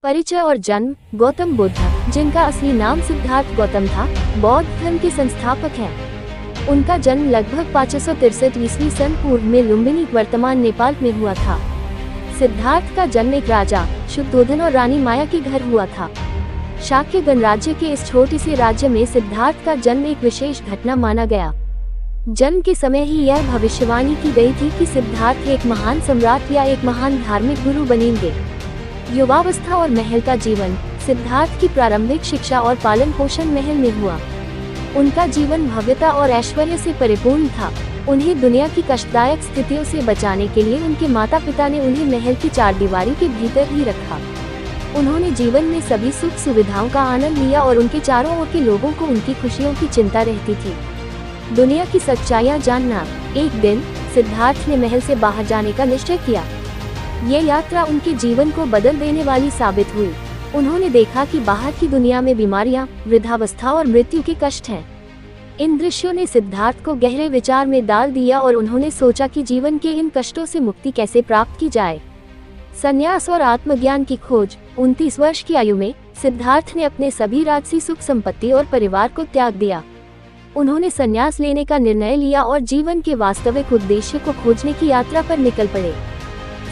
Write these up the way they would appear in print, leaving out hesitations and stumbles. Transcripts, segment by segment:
परिचय और जन्म। गौतम बुद्ध, जिनका असली नाम सिद्धार्थ गौतम था, बौद्ध धर्म के संस्थापक हैं। उनका जन्म लगभग 563 ईस्वी सन पूर्व में लुम्बिनी वर्तमान नेपाल में हुआ था। सिद्धार्थ का जन्म एक राजा शुद्धोधन और रानी माया के घर हुआ था। शाक्य गणराज्य के इस छोटे से राज्य में सिद्धार्थ का जन्म एक विशेष घटना माना गया। जन्म के समय ही यह भविष्यवाणी की गई थी कि सिद्धार्थ एक महान सम्राट या एक महान धार्मिक गुरु बनेंगे। युवावस्था और महल का जीवन। सिद्धार्थ की प्रारंभिक शिक्षा और पालन पोषण महल में हुआ। उनका जीवन भव्यता और ऐश्वर्य से परिपूर्ण था। उन्हें दुनिया की कष्टदायक स्थितियों से बचाने के लिए उनके माता पिता ने उन्हें महल की चारदीवारी के भीतर ही रखा। उन्होंने जीवन में सभी सुख सुविधाओं का आनंद लिया और उनके चारों ओर के लोगों को उनकी खुशियों की चिंता रहती थी। दुनिया की सच्चाइयां जानना। एक दिन सिद्धार्थ ने महल से बाहर जाने का निश्चय किया। ये यात्रा उनके जीवन को बदल देने वाली साबित हुई। उन्होंने देखा कि बाहर की दुनिया में बीमारियां, वृद्धावस्था और मृत्यु के कष्ट हैं। इन दृश्यों ने सिद्धार्थ को गहरे विचार में डाल दिया और उन्होंने सोचा कि जीवन के इन कष्टों से मुक्ति कैसे प्राप्त की जाए। संन्यास और आत्मज्ञान की खोज। 29 वर्ष की आयु में सिद्धार्थ ने अपने सभी राजसी सुख संपत्ति और परिवार को त्याग दिया। उन्होंने संन्यास लेने का निर्णय लिया और जीवन के वास्तविक उद्देश्य को खोजने की यात्रा पर निकल पड़े।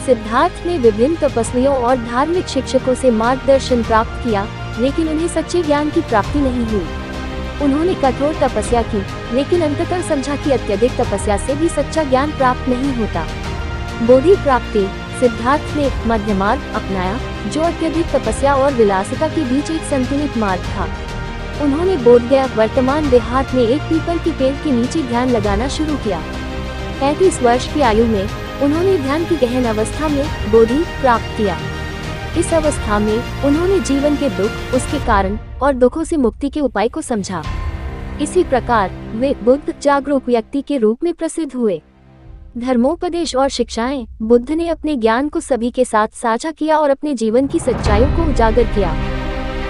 सिद्धार्थ ने विभिन्न तपस्वियों और धार्मिक शिक्षकों से मार्गदर्शन प्राप्त किया, लेकिन उन्हें सच्चे ज्ञान की प्राप्ति नहीं हुई। उन्होंने कठोर तपस्या की, लेकिन अंततः समझा कि अत्यधिक तपस्या से भी सच्चा ज्ञान प्राप्त नहीं होता। बोधि प्राप्ति। सिद्धार्थ ने मध्य मार्ग अपनाया, जो अत्यधिक तपस्या और विलासिता के बीच एक संतुलित मार्ग था। उन्होंने बोधगया वर्तमान देहात में एक पीपल के पेड़ के नीचे ध्यान लगाना शुरू किया। 35 वर्ष की आयु में उन्होंने ध्यान की गहन अवस्था में बोधि प्राप्त किया। इस अवस्था में उन्होंने जीवन के दुख, उसके कारण और दुखों से मुक्ति के उपाय को समझा। इसी प्रकार वे बुद्ध जागरूक व्यक्ति के रूप में प्रसिद्ध हुए। धर्मोपदेश और शिक्षाएं। बुद्ध ने अपने ज्ञान को सभी के साथ साझा किया और अपने जीवन की सच्चाइयों को उजागर किया।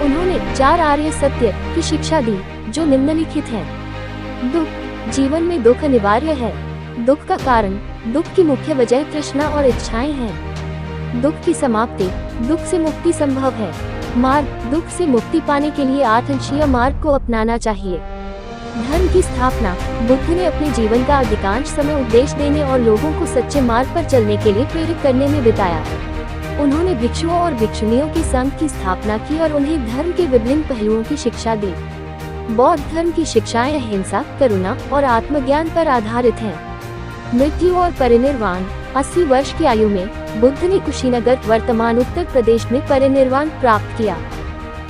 उन्होंने 4 आर्य सत्य की शिक्षा दी, जो निम्नलिखित है। दुख। जीवन में दुख अनिवार्य है। दुख का कारण। दुख की मुख्य वजह तृष्णा और इच्छाएं हैं। दुख की समाप्ति। दुख से मुक्ति संभव है। मार्ग। दुख से मुक्ति पाने के लिए 8 अंशीय मार्ग को अपनाना चाहिए। धर्म की स्थापना। बुद्ध ने अपने जीवन का अधिकांश समय उपदेश देने और लोगों को सच्चे मार्ग पर चलने के लिए प्रेरित करने में बिताया। उन्होंने भिक्षुओं और भिक्षुणियों की संघ की स्थापना की और उन्हें धर्म के विभिन्न पहलुओं की शिक्षा दी। बौद्ध धर्म की शिक्षाएं अहिंसा, करुणा और आत्मज्ञान पर आधारित हैं। मृत्यु और परिनिर्वाण। 80 वर्ष की आयु में बुद्ध ने कुशीनगर वर्तमान उत्तर प्रदेश में परिनिर्वाण प्राप्त किया।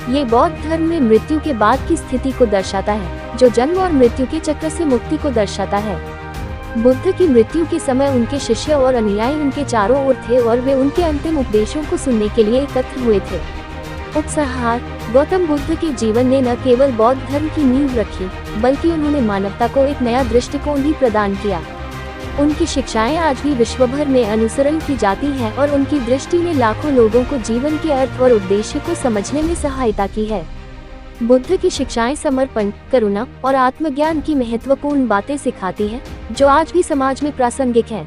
ये बौद्ध धर्म में मृत्यु के बाद की स्थिति को दर्शाता है, जो जन्म और मृत्यु के चक्र से मुक्ति को दर्शाता है। बुद्ध की मृत्यु के समय उनके शिष्य और अनुयायी उनके चारों ओर थे और वे उनके अंतिम उपदेशों को सुनने के लिए एकत्र हुए थे। उपसंहार। गौतम बुद्ध के जीवन ने न केवल बौद्ध धर्म की नींव रखी, बल्कि उन्होंने मानवता को एक नया दृष्टिकोण भी प्रदान किया। उनकी शिक्षाएं आज भी विश्व भर में अनुसरण की जाती हैं और उनकी दृष्टि ने लाखों लोगों को जीवन के अर्थ और उद्देश्य को समझने में सहायता की है। बुद्ध की शिक्षाएं समर्पण, करुणा और आत्मज्ञान की महत्वपूर्ण बातें सिखाती हैं, जो आज भी समाज में प्रासंगिक हैं।